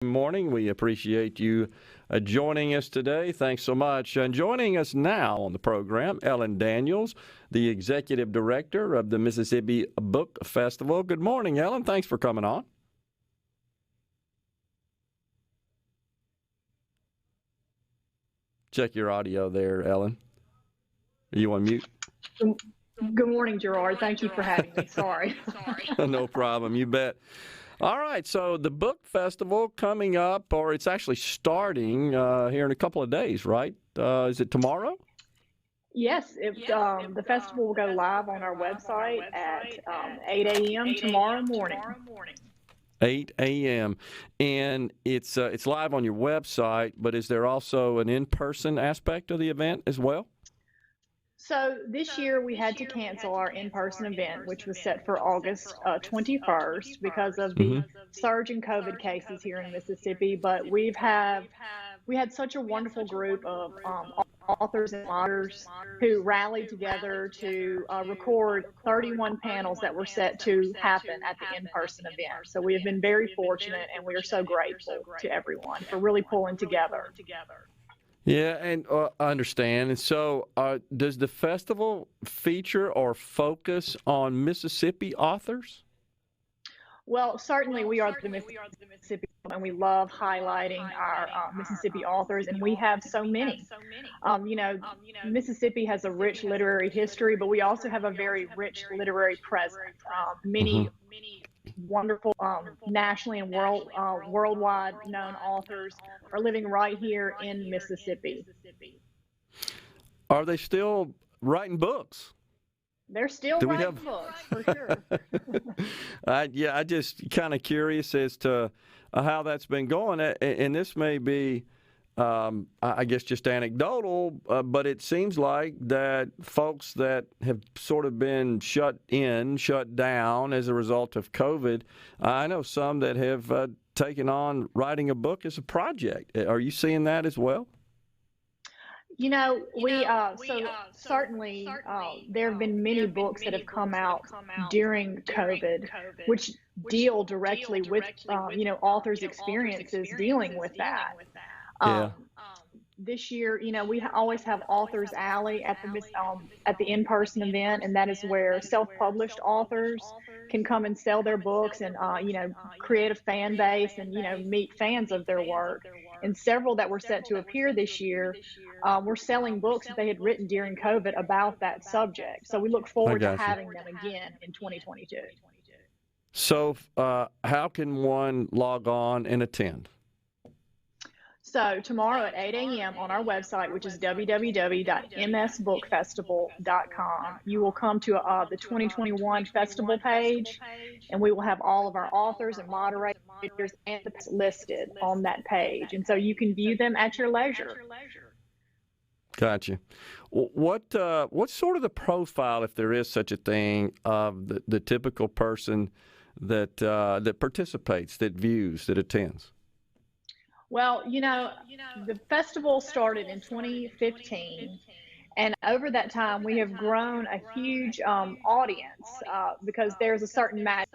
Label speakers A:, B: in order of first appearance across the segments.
A: morning. We appreciate you joining us today. Thanks so much. And joining us now on the program, Ellen Daniels, the Executive Director of the Mississippi Book Festival. Good morning, Ellen. Thanks for coming on. Check your audio there, Ellen. Are you on mute?
B: Good morning, Gerard. Thank you for having me. Sorry.
A: No problem. You bet. All right, so the book festival coming up, or it's actually starting here in a couple of days, right? Is it tomorrow?
B: Yes, the festival will go live on our website at 8 a.m. tomorrow morning.
A: 8 a.m. And it's live on your website, but is there also an in-person aspect of the event as well?
B: So this year we had to cancel our in-person event, which was set for August 21st because of the surge in COVID cases here in Mississippi. But we had such a wonderful group of authors and writers who rallied together to record 31 panels that were set to happen at the in-person event. So we have been very fortunate, and we are so grateful to everyone for really pulling together.
A: Yeah, and I understand. And so does the festival feature or focus on Mississippi authors?
B: Well, certainly we are the Mississippi, and we love highlighting our Mississippi authors, and we have so many. Mississippi has a rich literary history, but we also have a very rich literary presence. Many wonderful nationally and worldwide known authors are living right here in Mississippi.
A: Are they still writing books?
B: They're still writing books, for sure.
A: I just kind of curious as to how that's been going. And this may be, I guess, just anecdotal, but it seems like that folks that have sort of been shut down as a result of COVID, I know some that have taken on writing a book as a project. Are you seeing that as well?
B: Certainly there have been many books that have come out during COVID, which deal directly with, authors' experiences dealing with that. This year, we always have Authors Alley at the in-person event, and that is where self-published authors can come and sell their books and, create a fan base and, meet fans of their work. And several that were set to appear this year were selling books that they had written during COVID about that subject. So we look forward to having them again in 2022.
A: So how can one log on and attend?
B: So tomorrow at 8 a.m. on our website, which is www.msbookfestival.com, you will come to the 2021 festival page, and we will have all of our authors and moderators and the listed on that page. And so you can view them at your leisure.
A: Gotcha. What's sort of the profile, if there is such a thing, of the typical person that participates, that views, that attends?
B: Well, the festival started in 2015, and over that time we have grown a huge audience because there's a certain magic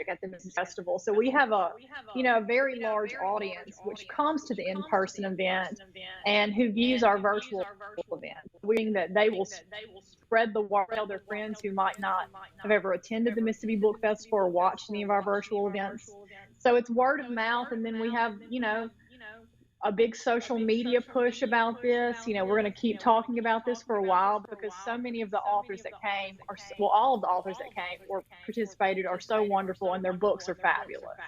B: at the Mississippi Festival. So we have a very large audience which comes to the in-person event and who views our virtual event. We think that they will spread the word, tell their friends who might not have ever attended the Mississippi Book Festival or watched any of our virtual events. So it's word of mouth, and then we have, a big social media push about this. We're going to keep talking about this for a while because so many of the authors that came all of the authors that came or participated are so wonderful, and their books are fabulous.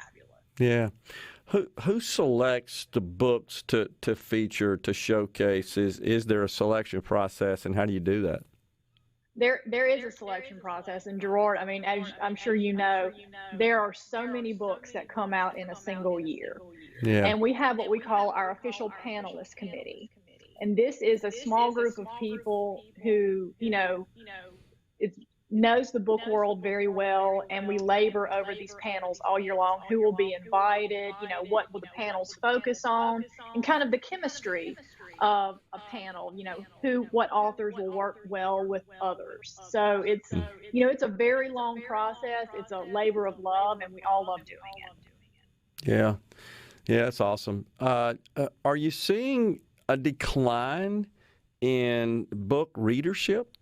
A: Yeah. Who selects the books to feature, to showcase? Is there a selection process, and how do you do that?
B: There is a selection process, and Gerard, as I'm sure you know, there are so many books that come out in a single year.
A: Yeah.
B: And we have what we call our official panelist committee. And this is a small group of people who, knows the book world very well, and we labor over these panels all year long. Who will be invited, what will the panels focus on, and kind of the chemistry of a panel, what authors will work well with others. So it's a very long process. It's a labor of love, and we all love doing it.
A: Yeah. Yeah, that's awesome. Are you seeing a decline in book readership?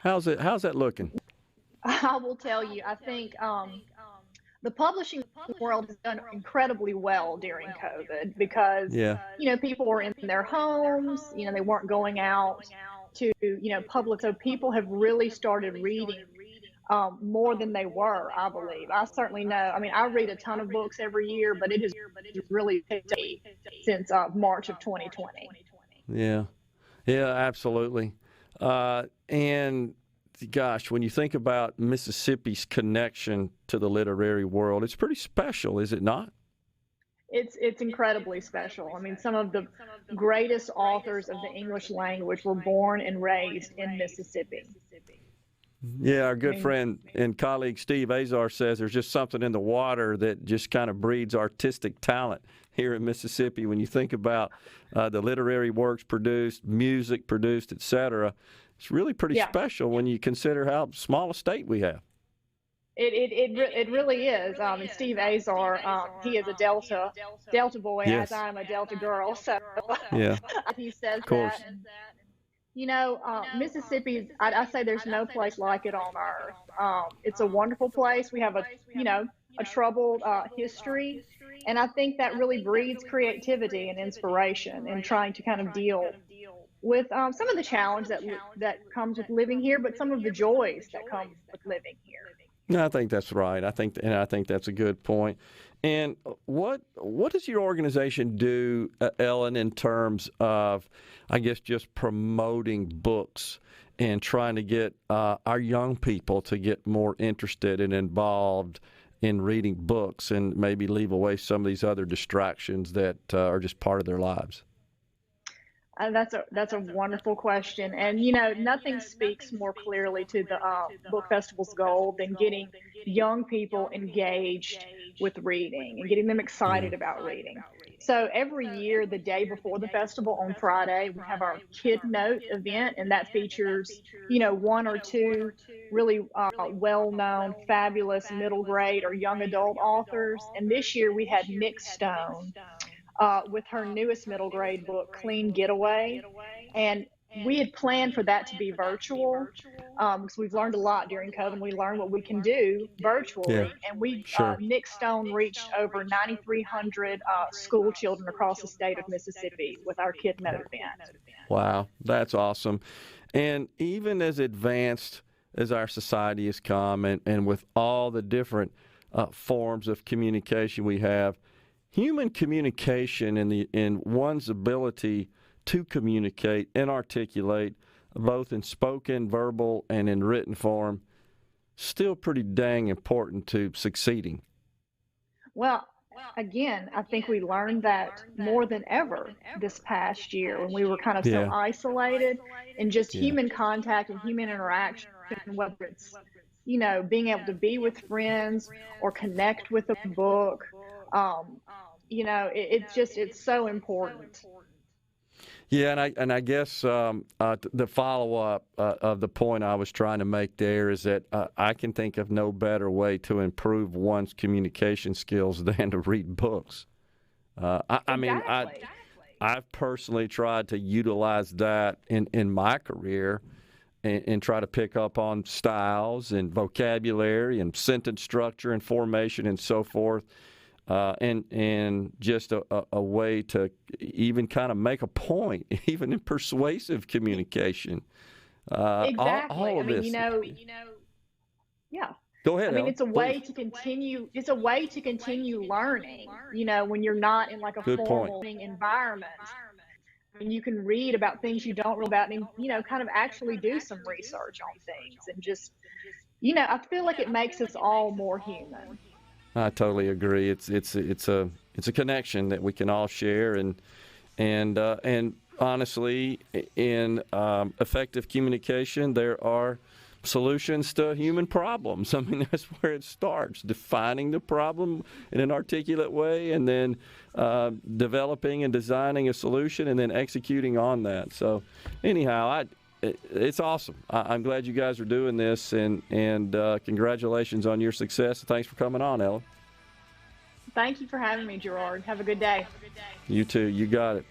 A: How's that looking?
B: I will tell you, I think the publishing world has done incredibly well during COVID because,
A: Yeah.
B: people were in their homes, they weren't going out to, public. So people have really started reading more than they were, I believe. I certainly know. I mean, I read a ton of books every year, but it has really picked up since March of 2020.
A: Yeah. Yeah, absolutely. And gosh, when you think about Mississippi's connection to the literary world, it's pretty special, is it not?
B: It's incredibly special. I mean, some of the greatest authors of the English language were born and raised in Mississippi.
A: Yeah, our
B: I
A: good
B: mean,
A: friend and colleague Steve Azar says there's just something in the water that just kind of breeds artistic talent here in Mississippi. When you think about the literary works produced, music produced, etc., it's really pretty
B: yeah,
A: special when you consider how small a state we have.
B: it really is. And Steve Azar, he is a Delta boy, as
A: Yes.
B: I'm a Delta girl. So
A: Yeah,
B: he says
A: of
B: that.
A: course.
B: And Mississippi, I say there's no place like it on earth. It's a wonderful place. We have a troubled history, and I think that really breeds creativity and inspiration in trying to kind of deal with some of the challenge that comes with living here, but some of the joys that come with living here.
A: No, I think that's right. I think that's a good point. And what does your organization do, Ellen, in terms of, I guess, just promoting books and trying to get our young people to get more interested and involved in reading books and maybe leave away some of these other distractions that are just part of their lives?
B: That's a wonderful question, and nothing speaks more clearly to the book festival's goal than getting young people engaged with reading and getting them
A: Yeah.
B: excited about reading. So every year, the day before the festival on Friday, we have our Kid Note event, and that features one or two really well-known, fabulous middle grade or young adult authors. And this year we had Nick Stone with her newest middle grade book, Clean Getaway. And we had planned for that to be virtual because we've learned a lot during COVID. We learned what we can do
A: Yeah.
B: virtually. And
A: Sure.
B: Nick Stone reached over 9,300 school children across the state of Mississippi with our Kid Note event.
A: Wow, that's awesome. And even as advanced as our society has come, and with all the different forms of communication we have, human communication in one's ability to communicate and articulate, both in spoken, verbal, and in written form, still pretty dang important to succeeding.
B: Well, again, I think we learned that more than ever this past year when we were kind of so
A: Yeah,
B: isolated and just
A: yeah.
B: human contact and human interaction, whether it's, being able to be with friends or connect with a book. Um, it's so important.
A: Yeah, and I guess the follow up of the point I was trying to make there is that I can think of no better way to improve one's communication skills than to read books. I mean,
B: Exactly.
A: I've personally tried to utilize that in my career and try to pick up on styles and vocabulary and sentence structure and formation and so forth. And just a way to even kind of make a point, even in persuasive communication.
B: Exactly.
A: All
B: I
A: of
B: mean,
A: this.
B: yeah.
A: Go
B: I
A: ahead,
B: mean,
A: Ellen, please.
B: it's a way to continue learning, when you're not in like a
A: Good point.
B: formal learning environment. And you can read about things you don't read about and, kind of actually do some research on things and just, I feel like it makes us all more human.
A: I totally agree. It's a connection that we can all share, and honestly, in effective communication, there are solutions to human problems. I mean, that's where it starts: defining the problem in an articulate way, and then developing and designing a solution, and then executing on that. So, anyhow, it's awesome. I'm glad you guys are doing this, and congratulations on your success. Thanks for coming on, Ellen.
B: Thank you for having me, Gerard. Have a good day.
A: You too. You got it.